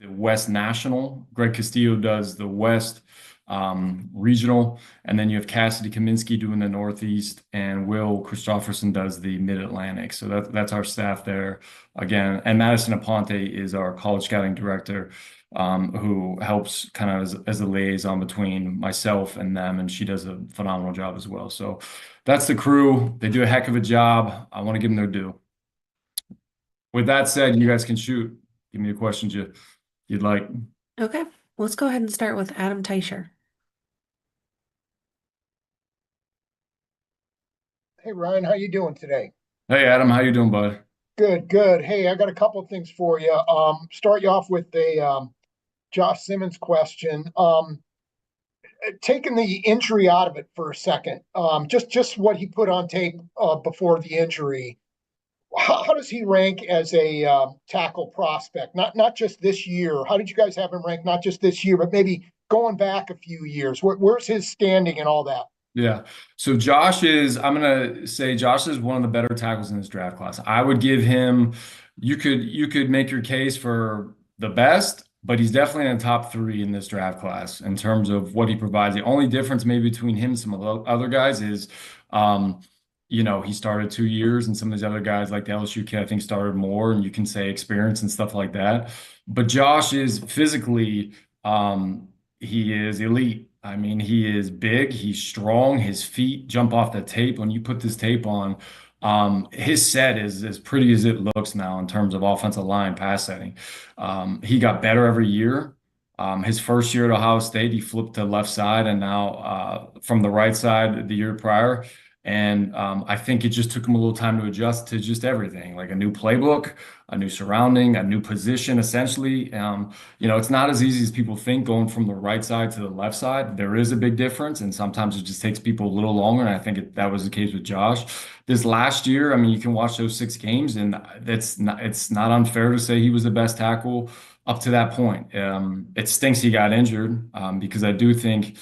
the West National. Greg Castillo does the West Regional, and then you have Cassidy Kaminsky doing the Northeast, and Will Christofferson does the Mid-Atlantic. So that's our staff there again. And Madison Aponte is our college scouting director, who helps kind of as a liaison between myself and them, and she does a phenomenal job as well. So that's the crew. They do a heck of a job. I want to give them their due. With that said, you guys can shoot. Give me the questions you'd like. Okay, let's go ahead and start with Adam Teicher. Hey Ryan, how you doing today? Hey Adam, how you doing, bud? Good, good. Hey, I got a couple of things for you. Start you off with a Josh Simmons question. Taking the injury out of it for a second, just what he put on tape before the injury. How does he rank as a tackle prospect? Not just this year. How did you guys have him ranked? Not just this year, but maybe going back a few years. Where's his standing and all that? Yeah. So I'm gonna say Josh is one of the better tackles in this draft class. I would give him, you could make your case for the best, but he's definitely in the top three in this draft class in terms of what he provides. The only difference maybe between him and some of the other guys is, um, he started 2 years, and some of these other guys, like the LSU kid, I think started more, and you can say experience and stuff like that. But Josh is physically, he is elite. I mean, he is big, he's strong, his feet jump off the tape. When you put this tape on, his set is as pretty as it looks now in terms of offensive line pass setting. He got better every year. His first year at Ohio State, he flipped to left side, and now from the right side the year prior. And I think it just took him a little time to adjust to just everything, like a new playbook, a new surrounding, a new position, essentially. It's not as easy as people think going from the right side to the left side. There is a big difference, and sometimes it just takes people a little longer. And I think that was the case with Josh. This last year, I mean, you can watch those 6 games, and it's not unfair to say he was the best tackle up to that point. It stinks he got injured, because I do think.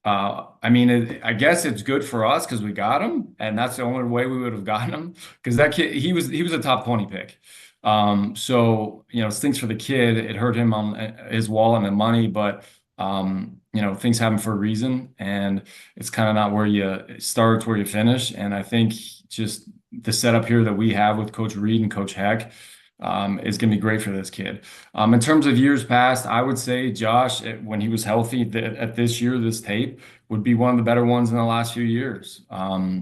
I mean, I guess it's good for us because we got him, and that's the only way we would have gotten him. Because that kid, he was a top 20 pick. So it stinks for the kid. It hurt him on his wallet and the money, but things happen for a reason, and it's kind of not where you start, it's where you finish. And I think just the setup here that we have with Coach Reed and Coach Heck, is going to be great for this kid. In terms of years past, I would say Josh, when he was healthy at this year, this tape would be one of the better ones in the last few years.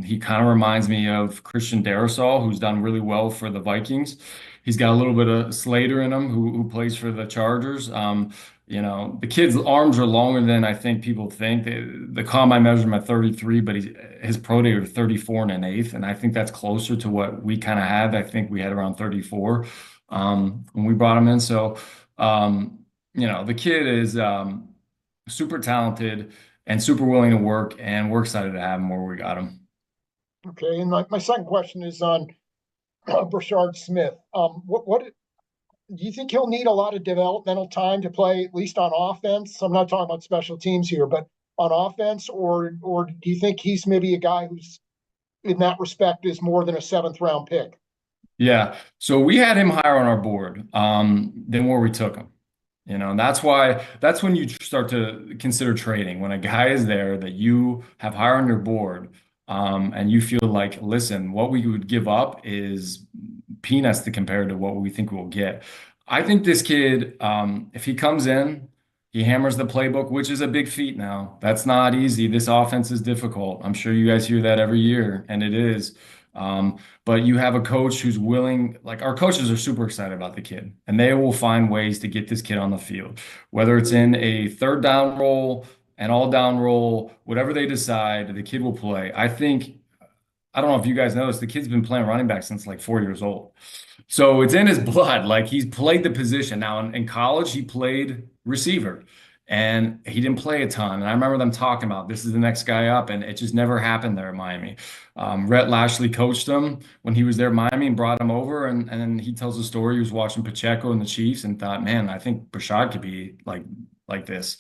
He kind of reminds me of Christian Darrisaw, who's done really well for the Vikings. He's got a little bit of Slater in him, who plays for the Chargers. The kid's arms are longer than I think people think. The combine measured him at 33, but his pro day was 34 and an eighth, and I think that's closer to what we kind of had. I think we had around 34 when we brought him in. So, the kid is super talented and super willing to work, and we're excited to have him where we got him. Okay, and my second question is on Brashard Smith. What do you think he'll need a lot of developmental time to play, at least on offense? I'm not talking about special teams here, but on offense, or do you think he's maybe a guy who's in that respect is more than a seventh round pick? Yeah. So we had him higher on our board than where we took him. And that's when you start to consider trading. When a guy is there that you have higher on your board, and you feel like, listen, what we would give up is peanuts to compare to what we think we'll get. I think this kid, if he comes in, he hammers the playbook, which is a big feat now. That's not easy. This offense is difficult. I'm sure you guys hear that every year, and it is. But you have a coach who's willing, like our coaches are super excited about the kid, and they will find ways to get this kid on the field, whether it's in a third down role, an all down role, whatever they decide, the kid will play. I don't know if you guys noticed, the kid's been playing running back since like 4 years old. So it's in his blood. Like he's played the position. Now in college, he played receiver, and he didn't play a ton. And I remember them talking about this is the next guy up, and it just never happened there at Miami. Rhett Lashley coached him when he was there at Miami and brought him over. And then he tells a story. He was watching Pacheco and the Chiefs and thought, man, I think Brashad could be like this.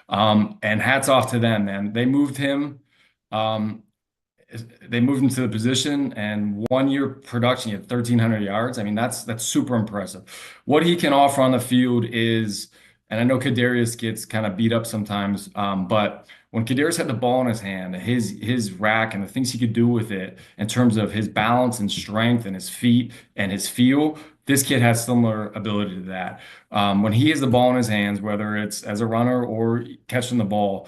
And hats off to them, man. They moved him. Um, they moved him to the position, and 1 year production, he had 1,300 yards. I mean, that's super impressive. What he can offer on the field is, and I know Kadarius gets kind of beat up sometimes, but when Kadarius had the ball in his hand, his rack and the things he could do with it in terms of his balance and strength and his feet and his feel, this kid has similar ability to that. When he has the ball in his hands, whether it's as a runner or catching the ball,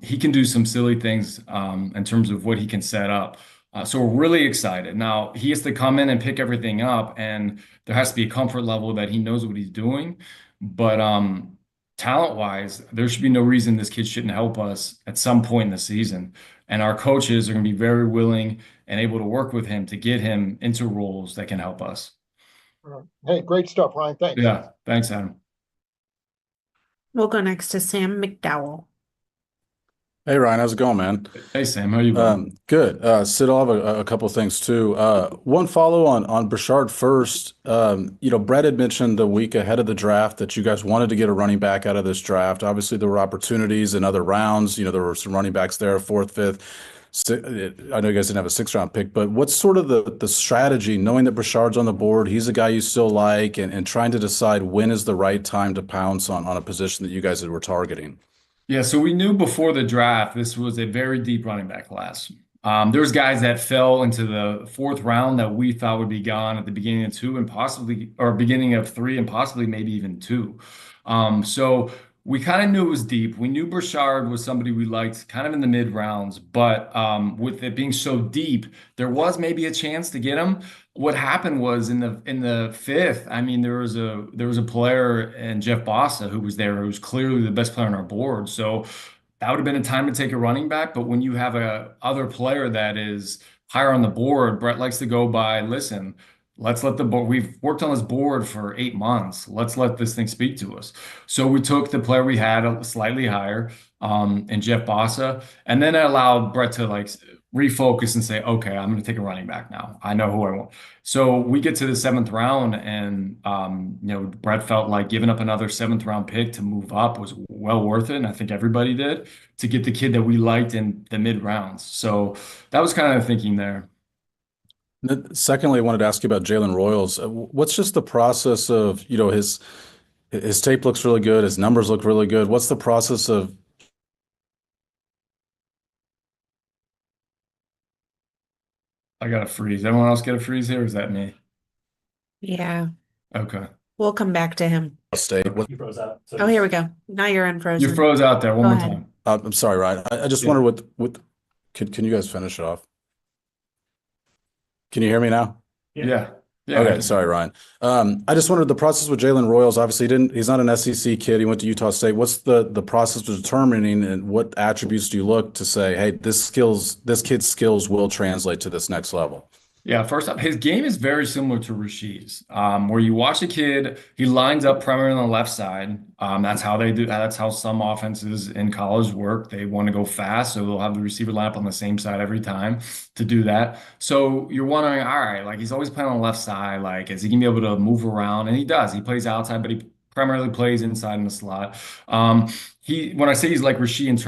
he can do some silly things in terms of what he can set up. So we're really excited. Now he has to come in and pick everything up, and there has to be a comfort level that he knows what he's doing. But talent-wise, there should be no reason this kid shouldn't help us at some point in the season. And our coaches are going to be very willing and able to work with him to get him into roles that can help us. Hey, great stuff, Ryne. Thanks. Yeah, thanks, Adam. We'll go next to Sam McDowell. Hey Ryan, how's it going, man? Hey, Sam, how you doing? Good. Sid, I'll have a couple of things too. One follow on Brashard first. Brett had mentioned the week ahead of the draft that you guys wanted to get a running back out of this draft. Obviously, there were opportunities in other rounds. There were some running backs there, fourth, fifth. I know you guys didn't have a sixth-round pick, but what's sort of the strategy, knowing that Brashard's on the board, he's a guy you still like, and trying to decide when is the right time to pounce on a position that you guys were targeting? Yeah, so we knew before the draft this was a very deep running back class. There's guys that fell into the fourth round that we thought would be gone at the beginning of two and possibly, or beginning of three and possibly maybe even two. So we kind of knew it was deep. We knew Brashard was somebody we liked kind of in the mid rounds, but with it being so deep, there was maybe a chance to get him. What happened was in the fifth, I mean, there was a player in Jeff Bossa who was there, who was clearly the best player on our board. So that would have been a time to take a running back. But when you have a other player that is higher on the board, Brett likes to go by, listen, let's let the board, we've worked on this board for 8 months. Let's let this thing speak to us. So we took the player we had slightly higher, and Jeff Bossa, and then it allowed Brett to like refocus and say, okay, I'm going to take a running back now. I know who I want. So we get to the seventh round, and Brett felt like giving up another seventh round pick to move up was well worth it, and I think everybody did, to get the kid that we liked in the mid rounds. So that was kind of the thinking there. Secondly, I wanted to ask you about Jalen Royals. What's just the process of, his tape looks really good, his numbers look really good. What's the process of? I got a freeze. Everyone else get a freeze here, or is that me? Yeah, Okay. we'll come back to him. State? You froze out. Oh, here we go. Now you're You unfrozen. froze out there. One Go more ahead. time. I'm sorry, Ryan. I just Yeah. wonder can you guys finish it off? Can you hear me now? Yeah. Yeah. Okay, sorry, Ryan. I just wondered the process with Jalen Royals. Obviously, he's not an SEC kid. He went to Utah State. What's the process of determining, and what attributes do you look to say, hey, this kid's skills will translate to this next level? Yeah, first off, his game is very similar to Rashid's, where you watch a kid, he lines up primarily on the left side. That's how they do. That's how some offenses in college work. They want to go fast, so they'll have the receiver line up on the same side every time to do that. So you're wondering, all right, like he's always playing on the left side. Like, is he gonna be able to move around? And he does. He plays outside, but he primarily plays inside in the slot. When I say he's like Rashid,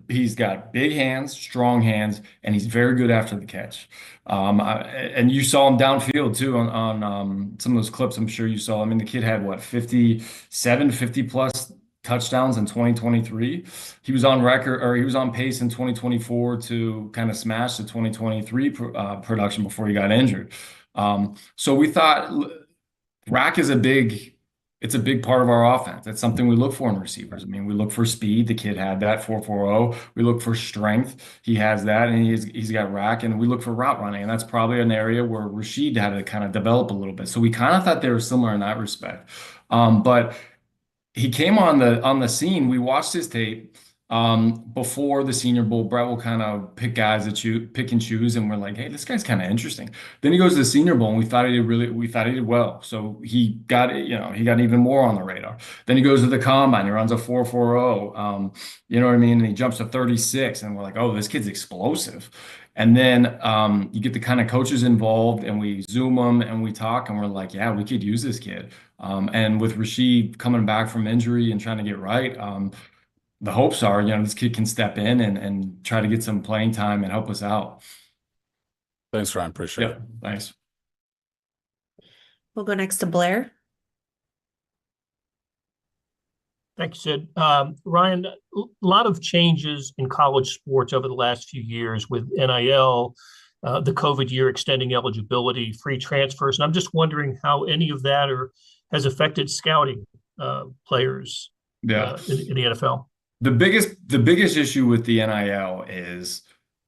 he's got big hands, strong hands, and he's very good after the catch. And you saw him downfield too on some of those clips. I'm sure you saw. I mean, the kid had what, 57, 50 plus touchdowns in 2023. He was on record, or he was on pace in 2024 to kind of smash the 2023 production before he got injured. So we thought rack is it's a big part of our offense. It's something we look for in receivers. I mean, we look for speed. The kid had that 4.40. We look for strength. He has that, and he's got rack, and we look for route running, and that's probably an area where Rashid had to kind of develop a little bit. So we kind of thought they were similar in that respect. But he came on the scene. We watched his tape before the Senior Bowl. Brett will kind of pick guys that pick and choose, and we're like, hey, this guy's kind of interesting. Then he goes to the Senior Bowl, and we thought he did well. So he got even more on the radar. Then he goes to the combine, he runs a 4.40. You know what I mean? And he jumps to 36, and we're like, oh, this kid's explosive. And then you get the kind of coaches involved, and we Zoom them and we talk, and we're like, yeah, we could use this kid. And with Rashid coming back from injury and trying to get right, the hopes are, this kid can step in and try to get some playing time and help us out. Thanks, Ryan. Appreciate Yeah, it. thanks. We'll go next to Blair. Thank you, Sid. Ryan, a lot of changes in college sports over the last few years with NIL, the COVID year extending eligibility, free transfers. And I'm just wondering how any of that has affected scouting players Yeah. in the NFL. The biggest issue with the NIL is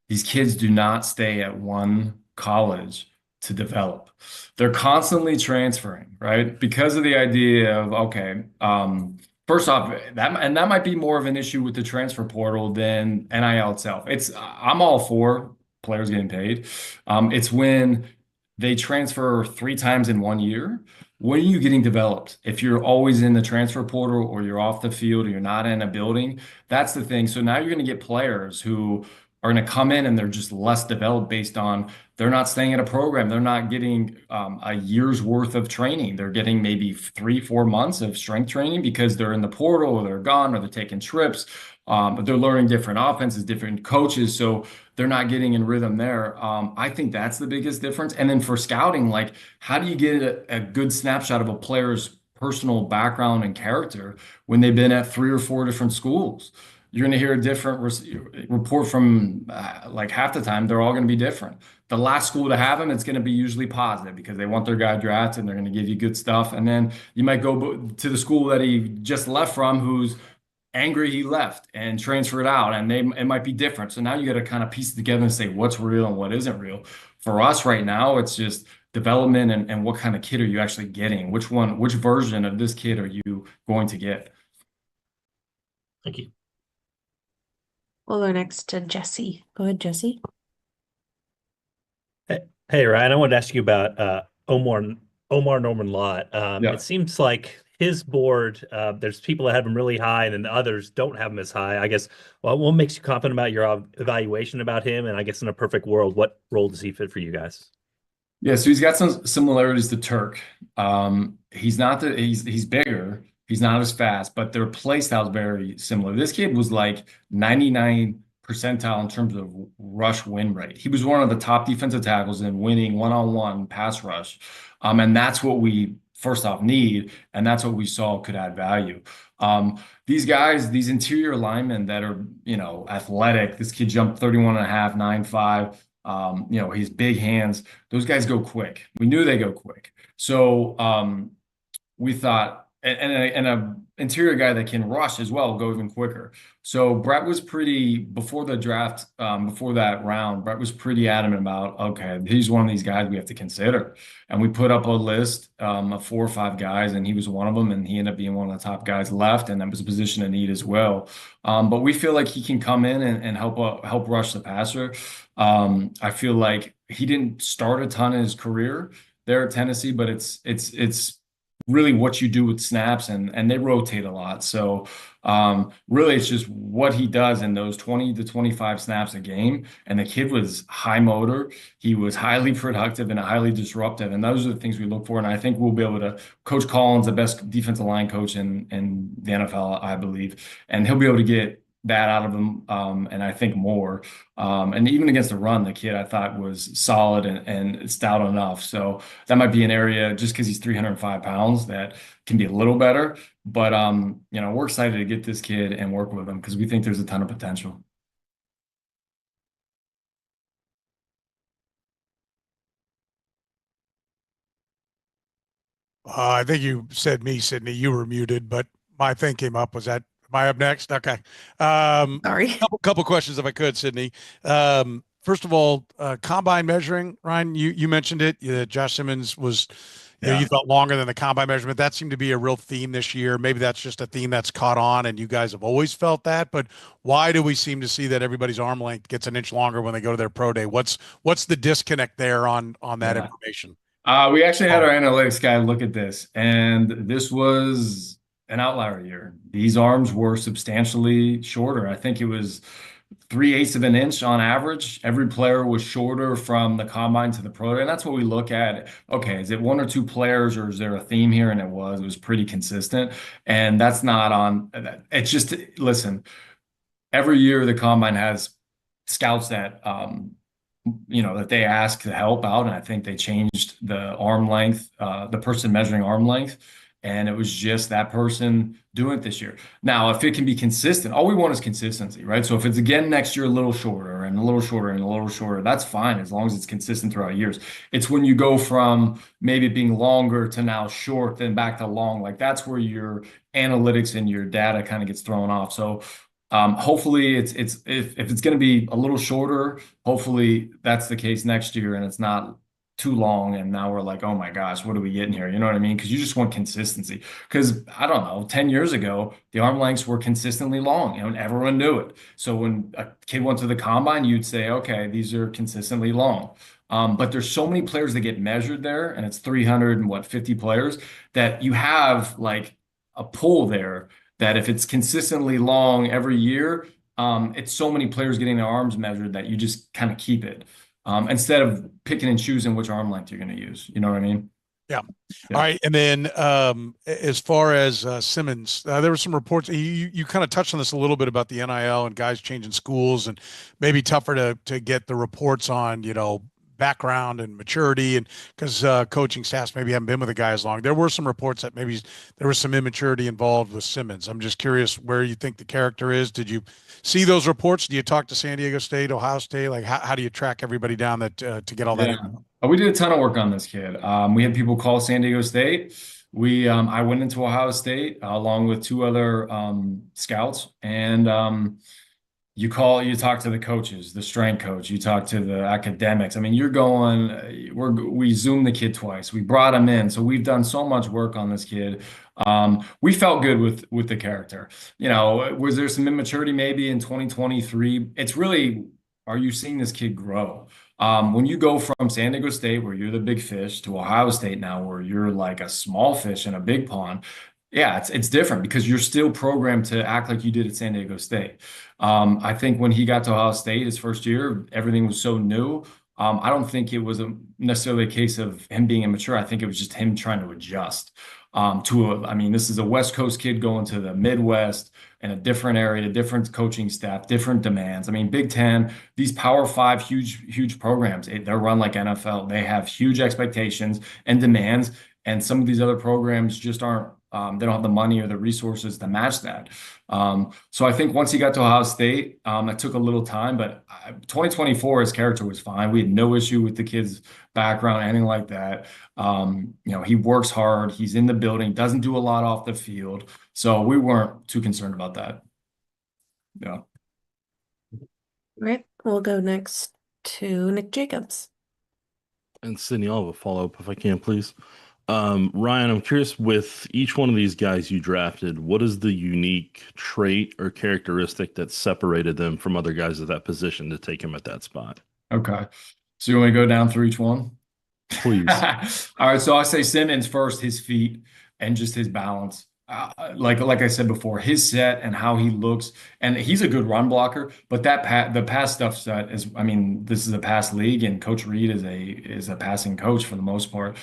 these kids do not stay at one college to develop. They're constantly transferring, right? Because of the idea of, okay, first off, that might be more of an issue with the transfer portal than NIL itself. I'm all for players getting paid. It's when they transfer 3 times in 1 year. When are you getting developed? If you're always in the transfer portal or you're off the field or you're not in a building, that's the thing. So now you're going to get players who are going to come in and they're just less developed based on they're not staying at a program. They're not getting a year's worth of training. They're getting maybe 3-4 months of strength training because they're in the portal or they're gone or they're taking trips. But they're learning different offenses, different coaches. So they're not getting in rhythm there. I think that's the biggest difference. And then for scouting, like how do you get a good snapshot of a player's personal background and character when they've been at 3 or 4 different schools? You're going to hear a different report from like half the time. They're all going to be different. The last school to have them, it's going to be usually positive because they want their guy drafted and they're going to give you good stuff. And then you might go to the school that he just left from, who's angry he left and transferred out, and it might be different. So now you got to kind of piece it together and say what's real and what isn't real. For us right now, it's just development and what kind of kid are you actually getting? Which version of this kid are you going to get? Thank you. We'll go next to Jesse. Go ahead, Jesse. Hey, Ryan, I wanted to ask you about Omar Norman Lott. Yeah. It seems like his board, there's people that have him really high and then others don't have him as high. I guess, well, what makes you confident about your evaluation about him? And I guess in a perfect world, what role does he fit for you guys? Yeah, so he's got some similarities to Turk. He's bigger, he's not as fast, but their play style is very similar. This kid was like 99 percentile in terms of rush win rate. He was one of the top defensive tackles in winning one-on-one pass rush. And that's what we first off need, and that's what we saw could add value. These guys, these interior linemen that are, athletic, this kid jumped 31 and a half, 9.5. He's big hands. Those guys go quick. We knew they go quick. So we thought, and a interior guy that can rush as well go even quicker. So Brett was before the draft, before that round, Brett was pretty adamant about, okay, he's one of these guys we have to consider. And we put up a list of 4 or 5 guys, and he was one of them, and he ended up being one of the top guys left, and that was a position of need as well. But we feel like he can come in and help rush the passer. I feel like he didn't start a ton in his career there at Tennessee, but it's really what you do with snaps, and they rotate a lot. So really it's just what he does in those 20 to 25 snaps a game. And the kid was high motor. He was highly productive and highly disruptive. And those are the things we look for. And I think we'll be able to Coach Collins, the best defensive line coach in the NFL, I believe, and he'll be able to get that out of him, and I think more. And even against the run, the kid I thought was solid and stout enough. So that might be an area, just because he's 305 pounds, that can be a little better. But we're excited to get this kid and work with him because we think there's a ton of potential. I think you said me, Sydney. You were muted, but my thing came up. Am I up next? Okay. Sorry. Couple questions if I could, Sydney. First of all, combine measuring, Ryan, you mentioned it. Josh Simmons was, you thought longer than the combine measurement. That seemed to be a real theme this year. Maybe that's just a theme that's caught on and you guys have always felt that, but why do we seem to see that everybody's arm length gets an inch longer when they go to their pro day? What's the disconnect there on that information? We actually had our analytics guy look at this, and this was an outlier year. These arms were substantially shorter. I think it was 3/8 of an inch on average. Every player was shorter from the combine to the pro day, and that's what we look at. Okay, is it one or two players, or is there a theme here? And it was pretty consistent. And that's not on. It's just listen. Every year the combine has scouts that that they ask to help out, and I think they changed the arm length, the person measuring arm length, and it was just that person doing it this year. Now, if it can be consistent, all we want is consistency, right? So if it's again next year a little shorter and a little shorter and a little shorter, that's fine as long as it's consistent throughout years. It's when you go from maybe being longer to now short, then back to long, like that's where your analytics and your data kind of gets thrown off. So hopefully if it's going to be a little shorter, hopefully that's the case next year and it's not too long. And now we're like, oh my gosh, what are we getting here? You know what I mean? Because you just want consistency. Because I don't know, 10 years ago, the arm lengths were consistently long, and everyone knew it. So when a kid went to the combine, you'd say, okay, these are consistently long. But there's so many players that get measured there, and it's 350 players that you have like a pool there that if it's consistently long every year, it's so many players getting their arms measured that you just kind of keep it instead of picking and choosing which arm length you're going to use. You know what I mean? Yeah. Yeah. All right. And then as far as Simmons, there were some reports. You kind of touched on this a little bit about the NIL and guys changing schools, and maybe tougher to get the reports on, background and maturity, and because coaching staffs maybe haven't been with the guy as long. There were some reports that maybe there was some immaturity involved with Simmons. I'm just curious where you think the character is. Did you see those reports? Do you talk to San Diego State, Ohio State? Like how do you track everybody down that to get all that? We did a ton of work on this kid. We had people call San Diego State. I went into Ohio State along with two other scouts, and you talk to the coaches, the strength coach, you talk to the academics. I mean, we Zoomed the kid twice. We brought him in. So we've done so much work on this kid. We felt good with the character. Was there some immaturity maybe in 2023? It's really, are you seeing this kid grow? When you go from San Diego State, where you're the big fish, to Ohio State now, where you're like a small fish in a big pond, yeah, it's different because you're still programmed to act like you did at San Diego State. I think when he got to Ohio State his first year, everything was so new. I don't think it was necessarily a case of him being immature. I think it was just him trying to adjust this is a West Coast kid going to the Midwest in a different area, different coaching staff, different demands. I mean, Big Ten, these Power Five, huge programs, they're run like NFL. They have huge expectations and demands, and some of these other programs just aren't. They don't have the money or the resources to match that. So I think once he got to Ohio State, that took a little time, but 2024, his character was fine. We had no issue with the kid's background, anything like that. He works hard. He's in the building, doesn't do a lot off the field. So we weren't too concerned about that. Yeah. All right. We'll go next to Nick Jacobs. And Sydney, I'll have a follow-up if I can, please. Ryan, I'm curious, with each one of these guys you drafted, what is the unique trait or characteristic that separated them from other guys at that position to take him at that spot? Okay. So you want to go down through each one? Please. All right. So I say Simmons first, his feet and just his balance. Like I said before, his set and how he looks, and he's a good run blocker. But the pass stuff set is, this is a pass league, and Coach Reed is a passing coach for the most part.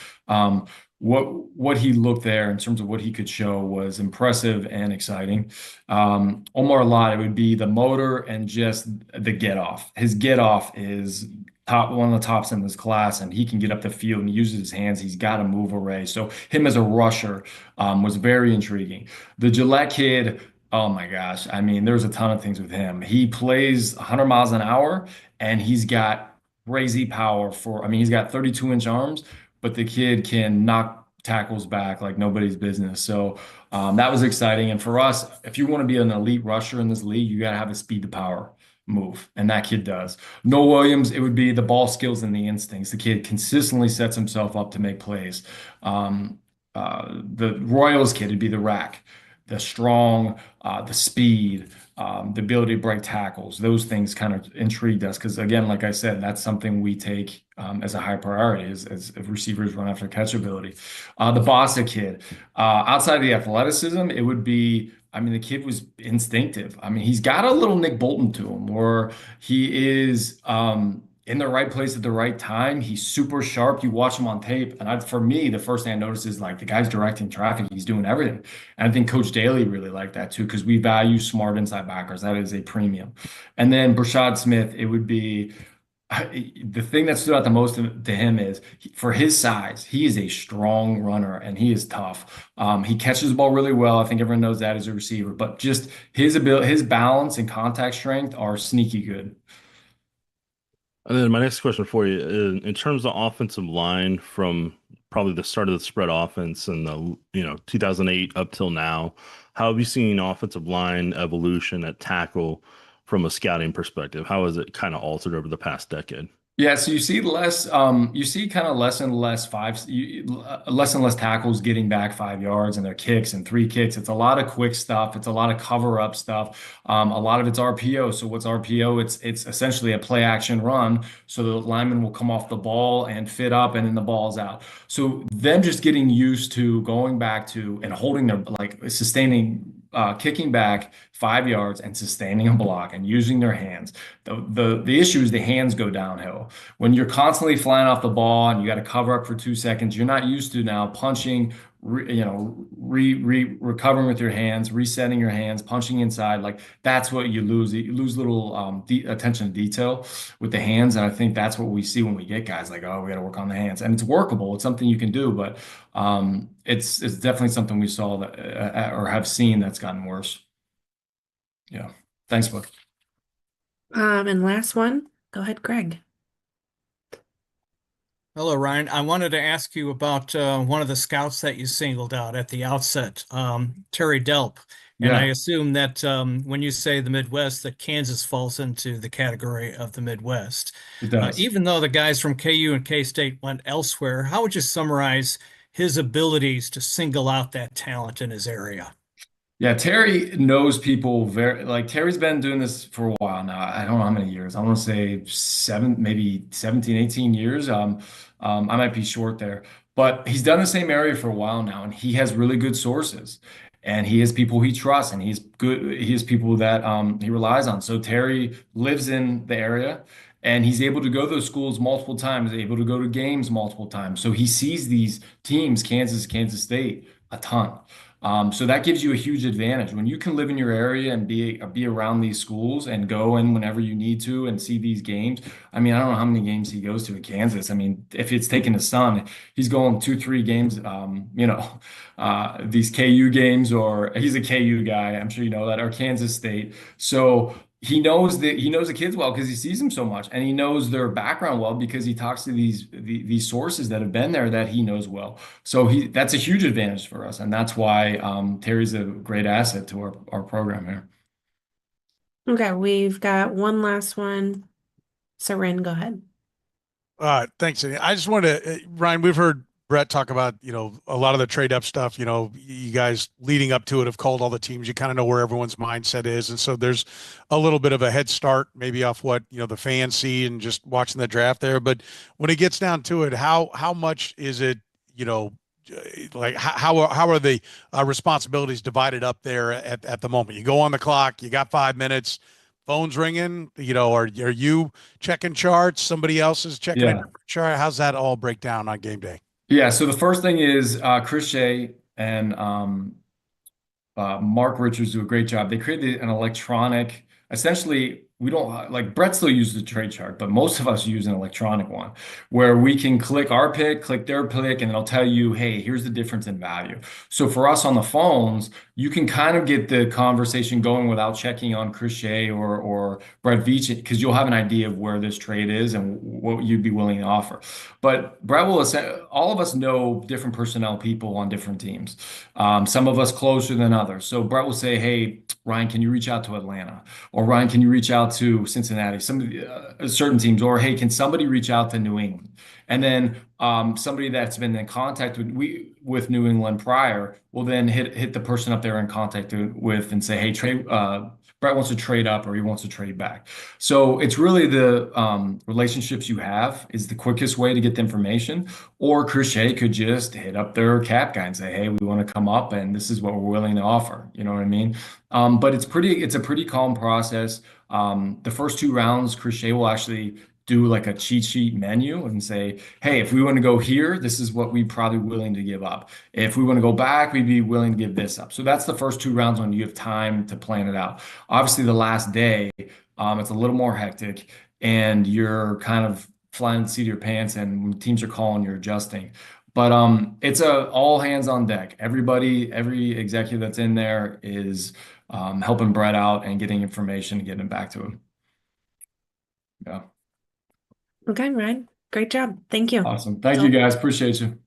What he looked there in terms of what he could show was impressive and exciting. Omar Lott, it would be the motor and just the get off. His get off is one of the tops in this class, and he can get up the field and uses his hands. He's got a move array. So him as a rusher was very intriguing. The Gillette kid, oh my gosh. There's a ton of things with him. He plays 100 miles an hour, and he's got crazy power he's got 32-inch arms, but the kid can knock tackles back like nobody's business. So that was exciting. And for us, if you want to be an elite rusher in this league, you got to have a speed to power move, and that kid does. Noah Williams, it would be the ball skills and the instincts. The kid consistently sets himself up to make plays. The Royals kid would be the rack, the strong, the speed, the ability to break tackles. Those things kind of intrigued us because, again, like I said, that's something we take as a high priority as receivers run after catchability. The Bossa kid, outside of the athleticism, it would be I mean, the kid was instinctive. I mean, he's got a little Nick Bolton to him, where he is in the right place at the right time. He's super sharp. You watch him on tape, and for me, the first thing I noticed is like the guy's directing traffic. He's doing everything, and I think Coach Daly really liked that too because we value smart inside backers. That is a premium. And then Brashad Smith, it would be. The thing that stood out the most to him is for his size, he is a strong runner and he is tough. He catches the ball really well. I think everyone knows that as a receiver, but just his ability, his balance and contact strength are sneaky good. And then my next question for you, in terms of offensive line from probably the start of the spread offense and the 2008 up till now, how have you seen offensive line evolution at tackle from a scouting perspective? How has it kind of altered over the past decade? Yeah, so you see less, you see kind of less and less less and less tackles getting back 5 yards and their kicks and three kicks. It's a lot of quick stuff. It's a lot of cover up stuff. A lot of it's RPO. So what's RPO? It's essentially a play action run. So the lineman will come off the ball and fit up, and then the ball's out. So them just getting used to going back to and holding their like sustaining. Kicking back 5 yards and sustaining a block and using their hands. The issue is the hands go downhill. When you're constantly flying off the ball and you got to cover up for 2 seconds, you're not used to now punching, recovering with your hands, resetting your hands, punching inside. Like that's what you lose. You lose little attention to detail with the hands, and I think that's what we see when we get guys like, oh, we got to work on the hands, and it's workable. It's something you can do, but it's definitely something we saw that or have seen that's gotten worse. Yeah. Thanks, Book. And last one, go ahead, Greg. Hello, Ryan. I wanted to ask you about one of the scouts that you singled out at the outset, Terry Delp. And I assume that when you say the Midwest, that Kansas falls into the category of the Midwest. It does. Even though the guys from KU and K-State went elsewhere, how would you summarize his abilities to single out that talent in his area? Yeah, Terry knows people Terry's been doing this for a while now. I don't know how many years. I want to say maybe 17, 18 years. I might be short there, but he's done the same area for a while now, and he has really good sources, and he has people he trusts, and he has people that he relies on. So Terry lives in the area, and he's able to go to those schools multiple times, able to go to games multiple times. So he sees these teams, Kansas State, a ton. So that gives you a huge advantage when you can live in your area and be around these schools and go in whenever you need to and see these games. I mean, I don't know how many games he goes to in Kansas. I mean, if it's taking his son, he's going 2, 3 games. These KU games, or he's a KU guy. I'm sure you know that, or Kansas State. So he knows the kids well because he sees them so much, and he knows their background well because he talks to these sources that have been there that he knows well. So that's a huge advantage for us, and that's why Terry's a great asset to our program here. Okay, we've got one last one. So Ryne, go ahead. Thanks, Cindy. I just wanted to, Ryan, we've heard Brett talk about, a lot of the trade up stuff, you guys leading up to it have called all the teams. You kind of know where everyone's mindset is. And so there's a little bit of a head start maybe off what, the fans see and just watching the draft there. But when it gets down to it, how much is it, like how are the responsibilities divided up there at the moment? You go on the clock, you got 5 minutes, phone's ringing, are you checking charts? Somebody else is checking a different chart. How's that all break down on game day? Yeah, so the first thing is Chris Shea and Mark Richards do a great job. They created an electronic, essentially, we don't like Brett still uses the trade chart, but most of us use an electronic one where we can click our pick, click their pick, and it'll tell you, hey, here's the difference in value. So for us on the phones, you can kind of get the conversation going without checking on Chris Shea or Brett Veach, because you'll have an idea of where this trade is and what you'd be willing to offer. But Brett will say, all of us know different personnel people on different teams. Some of us closer than others. So Brett will say, hey, Ryan, can you reach out to Atlanta? Or Ryan, can you reach out to Cincinnati? Some of the, certain teams. Or hey, can somebody reach out to New England? And then somebody that's been in contact with New England prior will then hit the person up there in contact with and say, hey, Brett Brett wants to trade up or he wants to trade back. So it's really the relationships you have is the quickest way to get the information. Or Crochet could just hit up their cap guy and say, hey, we want to come up and this is what we're willing to offer. You know what I mean? But it's a pretty calm process. The first 2 rounds, Crochet will actually do like a cheat sheet menu and say, hey, if we want to go here, this is what we're probably willing to give up. If we want to go back, we'd be willing to give this up. So that's the first 2 rounds when you have time to plan it out. Obviously, the last day, it's a little more hectic and you're kind of flying the seat of your pants, and when teams are calling, you're adjusting. But it's a all hands on deck. Every executive that's in there is helping Brett out and getting information and getting it back to him. Yeah. Okay, Ryan. Great job. Thank you. Awesome. Thank you guys. Appreciate you.